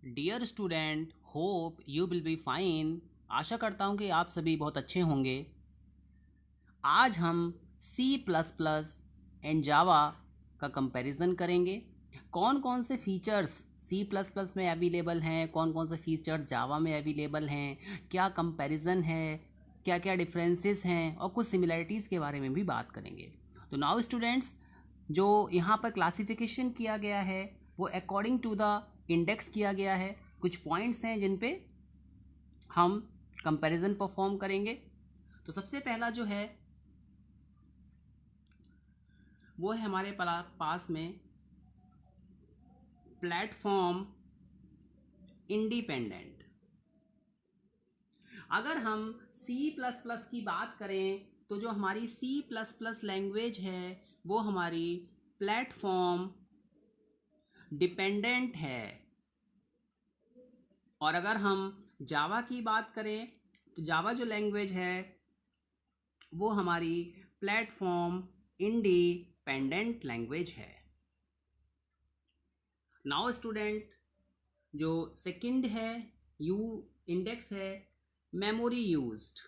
Dear student, hope you will be fine. आशा करता हूँ कि आप सभी बहुत अच्छे होंगे। आज हम सी प्लस प्लस एंड जावा का कंपैरिजन करेंगे। कौन कौन से फीचर्स सी प्लस प्लस में अवेलेबल हैं, कौन कौन से फीचर्स जावा में अवेलेबल हैं, क्या कंपैरिजन है, क्या क्या डिफरेंसेस हैं और कुछ सिमिलरिटीज़ के बारे में भी बात करेंगे। तो नाउ स्टूडेंट्स, जो यहाँ पर क्लासिफिकेशन किया गया है वो अकॉर्डिंग टू द इंडेक्स किया गया है। कुछ पॉइंट्स हैं जिन पे हम कंपैरिजन परफॉर्म करेंगे। तो सबसे पहला जो है वो है हमारे पास में प्लेटफॉर्म इंडिपेंडेंट। अगर हम सी प्लस प्लस की बात करें तो जो हमारी सी प्लस प्लस लैंग्वेज है वो हमारी प्लेटफॉर्म डिपेंडेंट है। और अगर हम जावा की बात करें तो जावा जो लैंग्वेज है वो हमारी प्लेटफॉर्म इंडिपेंडेंट लैंग्वेज है। नाउ स्टूडेंट, जो सेकंड है यू इंडेक्स है मेमोरी यूज्ड।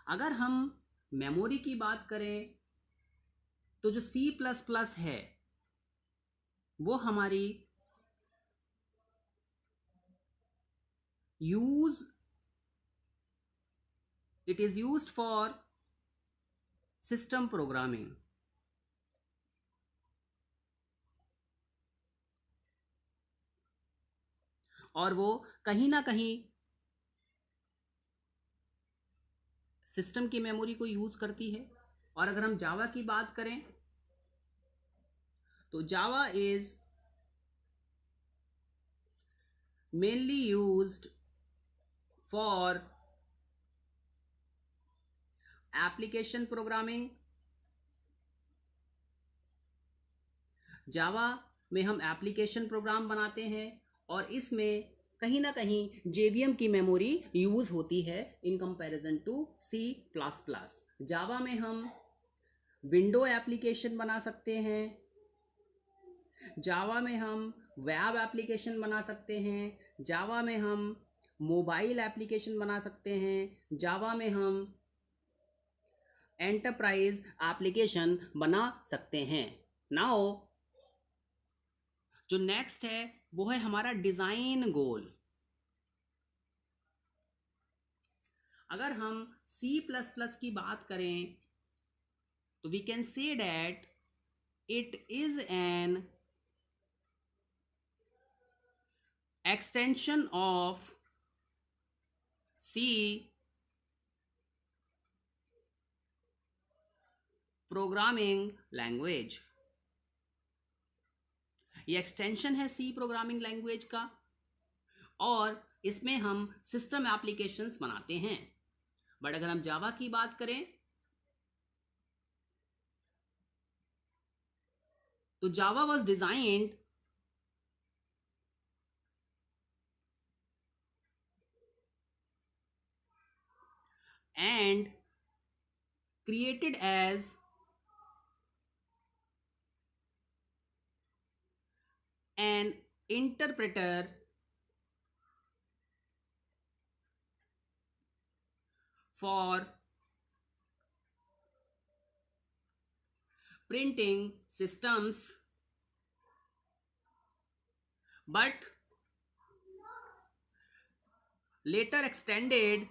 अगर हम मेमोरी की बात करें तो जो सी प्लस प्लस है वो हमारी it is used for system programming. और वो कहीं ना कहीं सिस्टम की मेमोरी को यूज करती है। और अगर हम जावा की बात करें तो Java is mainly used for application programming. Java में हम एप्लीकेशन प्रोग्राम बनाते हैं और इसमें कहीं ना कहीं जेवीएम की मेमोरी यूज होती है in comparison to C plus plus. Java में हम विंडो एप्लीकेशन बना सकते हैं, जावा में हम वेब एप्लीकेशन बना सकते हैं, जावा में हम मोबाइल एप्लीकेशन बना सकते हैं, जावा में हम एंटरप्राइज एप्लीकेशन बना सकते हैं। नाउ जो नेक्स्ट है वो है हमारा डिजाइन गोल। अगर हम सी प्लस प्लस की बात करें तो we can say that it is an extension of C programming language. ये एक्सटेंशन है सी प्रोग्रामिंग लैंग्वेज का और इसमें हम सिस्टम एप्लीकेशंस बनाते हैं। बट अगर हम जावा की बात करें तो Java was designed and created as an interpreter for printing systems, but later extended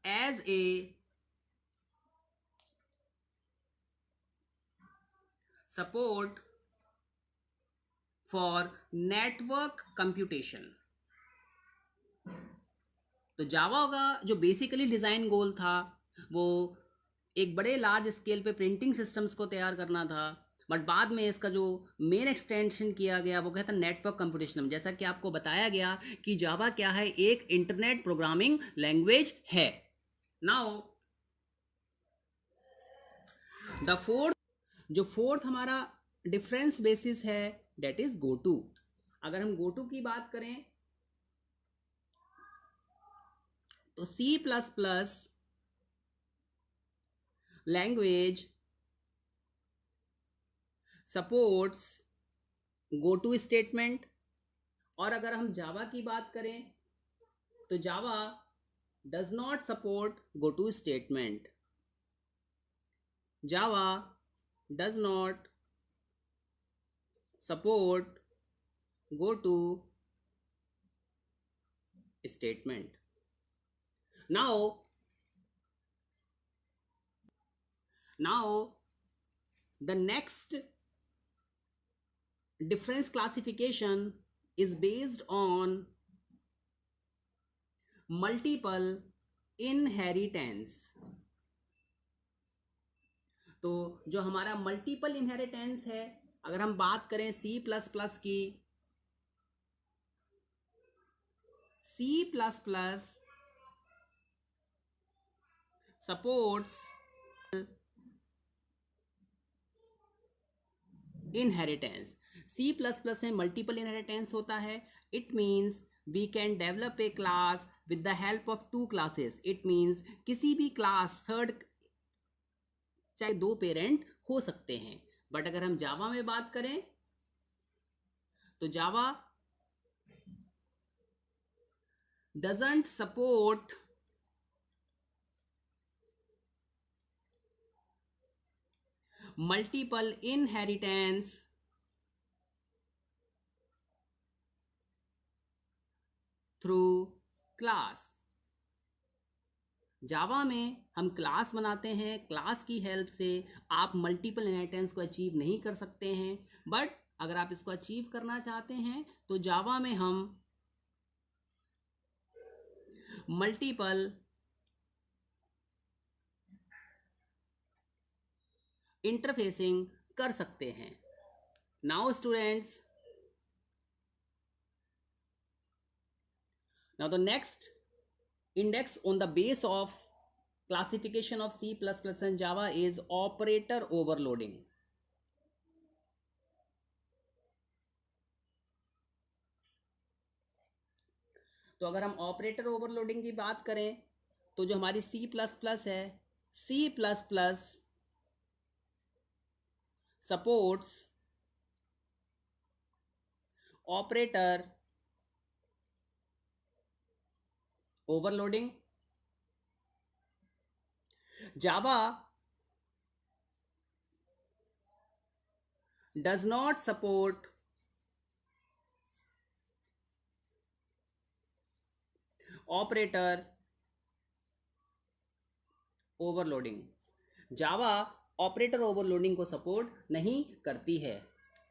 as a support for network computation। तो जावा का जो बेसिकली डिज़ाइन गोल था वो एक बड़े लार्ज स्केल पे प्रिंटिंग सिस्टम्स को तैयार करना था, बट बाद में इसका जो मेन एक्सटेंशन किया गया वो कहता है नेटवर्क कंप्यूटेशन। जैसा कि आपको बताया गया कि जावा क्या है, एक इंटरनेट प्रोग्रामिंग लैंग्वेज है। नाउ द फोर्थ हमारा डिफरेंस बेसिस है दैट इज गोटू। अगर हम गोटू की बात करें तो C plus plus language supports go to statement. और अगर हम जावा की बात करें तो Java does not support go to statement. Java does not support go to statement. Now the next difference classification is based on multiple inheritance। तो जो हमारा मल्टीपल इनहेरिटेंस है, अगर हम बात करें सी प्लस प्लस की, C plus plus supports inheritance. C plus plus में मल्टीपल इनहेरिटेंस होता है। It means we can develop a class with the help of two classes. It means किसी भी क्लास थर्ड, चाहे दो पेरेंट हो सकते हैं। बट अगर हम जावा में बात करें तो जावा doesn't support multiple inheritance through class। जावा में हम क्लास बनाते हैं, क्लास की हेल्प से आप मल्टीपल इनहेरिटेंस को अचीव नहीं कर सकते हैं। बट अगर आप इसको अचीव करना चाहते हैं तो जावा में हम मल्टीपल इंटरफेसिंग कर सकते हैं। Now students, now the next index on the base of classification of C++ and Java is operator overloading। तो अगर हम ऑपरेटर ओवरलोडिंग की बात करें तो जो हमारी C++ है, C++ supports operator overloading. Java does not support operator overloading. Java operator overloading को सपोर्ट नहीं करती है।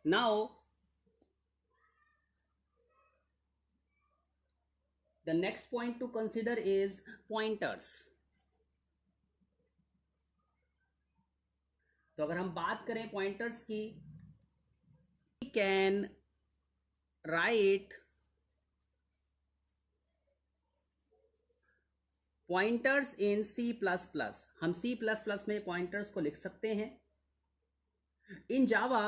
Now the next point to consider is pointers. तो अगर हम बात करें पॉइंटर्स की, we can write pointers in C++। हम C++ में पॉइंटर्स को लिख सकते हैं। इन जावा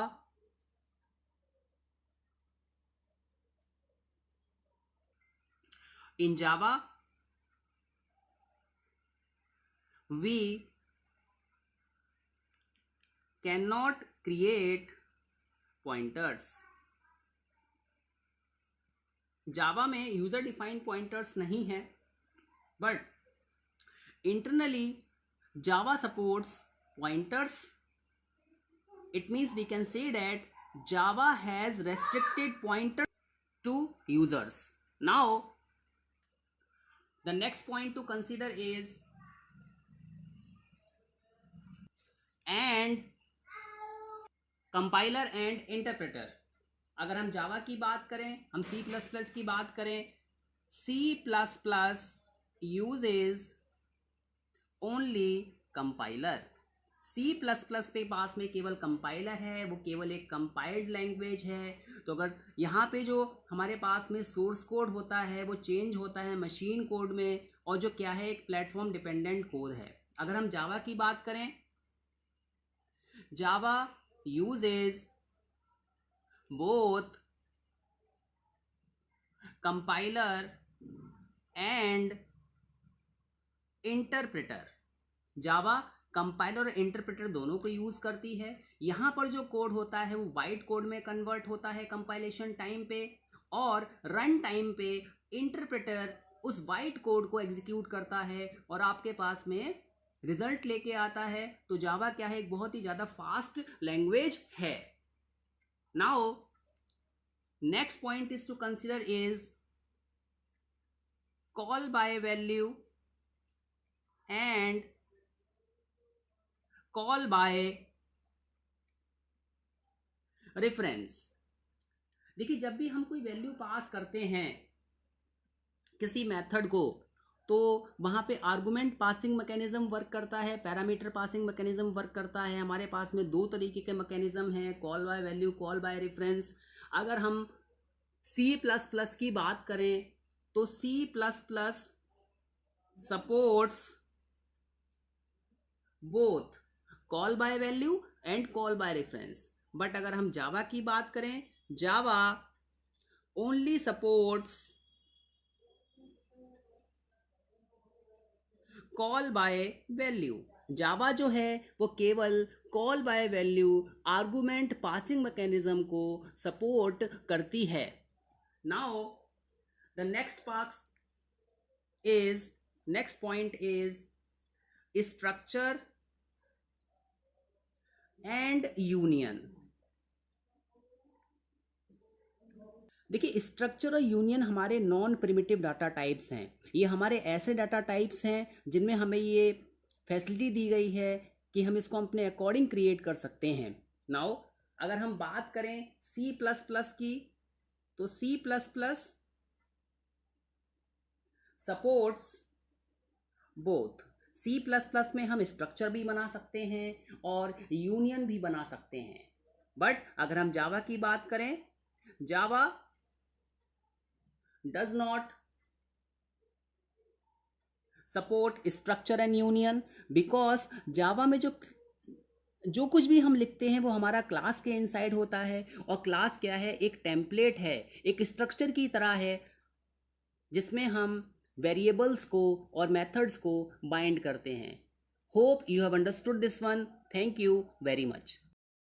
we cannot create pointers। जावा में यूजर डिफाइंड पॉइंटर्स नहीं है, but internally Java supports pointers। It means we can say that Java has restricted pointers to users। Now the next point to consider is and compiler and interpreter। अगर हम Java की बात करें, हम C++ की बात करें, C++ uses only compiler. C++ पे पास में केवल कंपाइलर है, वो केवल एक कंपाइल्ड लैंग्वेज है। तो अगर यहाँ पे जो हमारे पास में सोर्स कोड होता है वो चेंज होता है मशीन कोड में, और जो क्या है एक प्लेटफॉर्म डिपेंडेंट कोड है। अगर हम जावा की बात करें, Java uses both compiler and interpreter. Java compiler और इंटरप्रेटर दोनों को यूज़ करती है। यहाँ पर जो कोड होता है वो वाइट कोड में कन्वर्ट होता है कंपाइलेशन टाइम पे, और रन टाइम पे इंटरप्रेटर उस वाइट कोड को एग्जीक्यूट करता है और आपके पास में रिजल्ट लेके आता है। तो जावा क्या है, एक बहुत ही ज़्यादा फास्ट लैंग्वेज है। Now next point is to consider is call by value and call by reference. देखिए, जब भी हम कोई वैल्यू पास करते हैं किसी मेथड को, तो वहां पे आर्गुमेंट पासिंग मैकेनिज्म वर्क करता है, पैरामीटर पासिंग मैकेनिज्म वर्क करता है। हमारे पास में दो तरीके के मैकेनिज्म हैं, call by value, call by reference. अगर हम C++ की बात करें तो C++ supports both call by value and call by reference. But अगर हम जावा की बात करें, Java only supports call by value. Java जो है वो केवल call by value argument passing mechanism को सपोर्ट करती है। Now the next point is structure and union. देखिए, स्ट्रक्चर और यूनियन हमारे नॉन प्रिमिटिव डाटा टाइप्स हैं। ये हमारे ऐसे डाटा टाइप्स हैं जिनमें हमें ये फैसिलिटी दी गई है कि हम इसको अपने अकॉर्डिंग क्रिएट कर सकते हैं। नाउ अगर हम बात करें C++ की, तो C++ सपोर्ट्स बोथ। C++ में हम स्ट्रक्चर भी बना सकते हैं और यूनियन भी बना सकते हैं। बट अगर हम जावा की बात करें, जावा does not support structure and union because जावा में जो कुछ भी हम लिखते हैं वो हमारा क्लास के इनसाइड होता है, और क्लास क्या है, एक टेम्पलेट है, एक स्ट्रक्चर की तरह है जिसमें हम वेरिएबल्स को और मेथड्स को बाइंड करते हैं। Hope you have understood this one. Thank you very much.